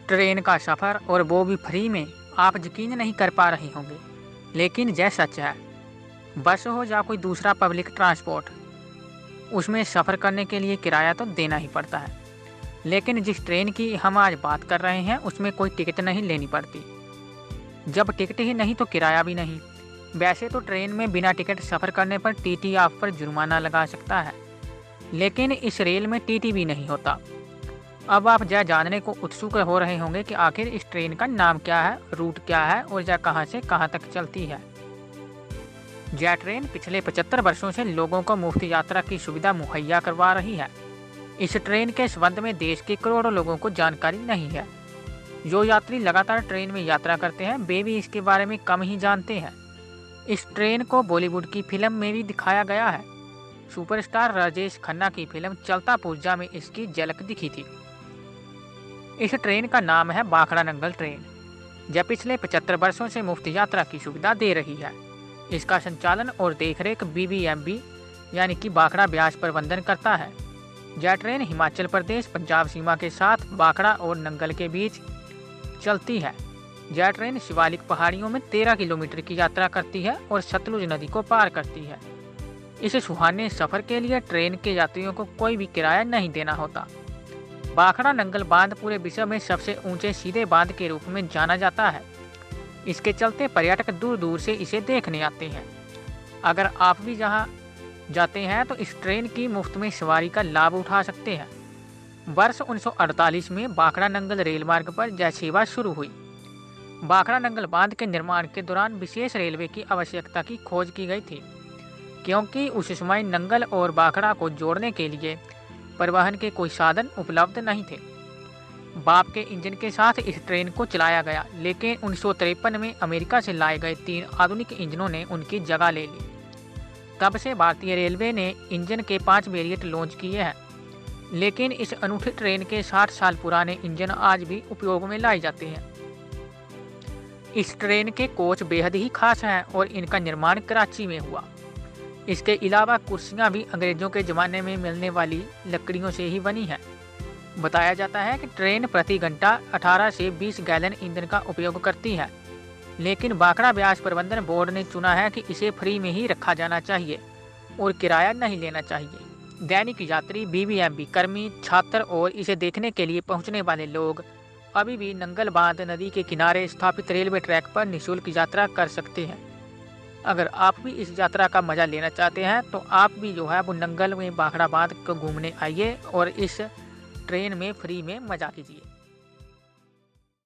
Train का सफ़र और वो भी फ्री में, आप यकीन नहीं कर पा रहे होंगे, लेकिन यह सच है। बस हो या कोई दूसरा पब्लिक ट्रांसपोर्ट, उसमें सफ़र करने के लिए किराया तो देना ही पड़ता है। लेकिन जिस ट्रेन की हम आज बात कर रहे हैं उसमें कोई टिकट नहीं लेनी पड़ती। जब टिकट ही नहीं तो किराया भी नहीं। वैसे तो ट्रेन में बिना टिकट सफ़र करने पर टीटी आप पर जुर्माना लगा सकता है, लेकिन इस रेल में टीटी भी नहीं होता। अब आप यह जानने को उत्सुक हो रहे होंगे कि आखिर इस ट्रेन का नाम क्या है, रूट क्या है और यह कहां से कहां तक चलती है। यह ट्रेन पिछले 75 वर्षों से लोगों को मुफ्त यात्रा की सुविधा मुहैया करवा रही है। इस ट्रेन के संबंध में देश के करोड़ों लोगों को जानकारी नहीं है। जो यात्री लगातार ट्रेन में यात्रा करते हैं वे भी इसके बारे में कम ही जानते हैं। इस ट्रेन को बॉलीवुड की फिल्म में भी दिखाया गया है। सुपरस्टार राजेश खन्ना की फिल्म चलता पुर्जा में इसकी झलक दिखी थी। इस ट्रेन का नाम है भाखड़ा नंगल ट्रेन। यह पिछले 75 वर्षों से मुफ्त यात्रा की सुविधा दे रही है। इसका संचालन और देखरेख बीबीएमबी यानी कि भाखड़ा ब्याज प्रबंधन करता है। यह ट्रेन हिमाचल प्रदेश पंजाब सीमा के साथ भाखड़ा और नंगल के बीच चलती है। यह ट्रेन शिवालिक पहाड़ियों में 13 किलोमीटर की यात्रा करती है और सतलुज नदी को पार करती है। इस सुहाने सफर के लिए ट्रेन के यात्रियों को कोई भी किराया नहीं देना होता। भाखड़ा नंगल बांध पूरे विश्व में सबसे ऊंचे सीधे बांध के रूप में जाना जाता है। इसके चलते पर्यटक दूर दूर से इसे देखने आते हैं। अगर आप भी जहां जाते हैं तो इस ट्रेन की मुफ्त में सवारी का लाभ उठा सकते हैं। वर्ष 1948 में भाखड़ा नंगल रेल मार्ग पर यह सेवा शुरू हुई। भाखड़ा नंगल बांध के निर्माण के दौरान विशेष रेलवे की आवश्यकता की खोज की गई थी, क्योंकि उस समय नंगल और भाखड़ा को जोड़ने के लिए परिवहन के कोई साधन उपलब्ध नहीं थे। भाप के इंजन के साथ इस ट्रेन को चलाया गया, लेकिन 1953 में अमेरिका से लाए गए 3 आधुनिक इंजनों ने उनकी जगह ले ली। तब से भारतीय रेलवे ने इंजन के 5 वेरिएंट लॉन्च किए हैं, लेकिन इस अनूठी ट्रेन के 60 साल पुराने इंजन आज भी उपयोग में लाए जाते हैं। इस ट्रेन के कोच बेहद ही खास हैं और इनका निर्माण कराची में हुआ। इसके अलावा कुर्सियां भी अंग्रेजों के ज़माने में मिलने वाली लकड़ियों से ही बनी हैं। बताया जाता है कि ट्रेन प्रति घंटा 18 से 20 गैलन ईंधन का उपयोग करती है, लेकिन भाखड़ा ब्याज प्रबंधन बोर्ड ने चुना है कि इसे फ्री में ही रखा जाना चाहिए और किराया नहीं लेना चाहिए। दैनिक यात्री, बीबीएमबी कर्मी, छात्र और इसे देखने के लिए पहुंचने वाले लोग अभी भी नंगल बांध नदी के किनारे स्थापित रेलवे ट्रैक पर निःशुल्क यात्रा कर सकते हैं। अगर आप भी इस यात्रा का मजा लेना चाहते हैं तो आप भी जो है वो नंगल में भाखड़ा बांध को घूमने आइए और इस ट्रेन में फ्री में मजा कीजिए।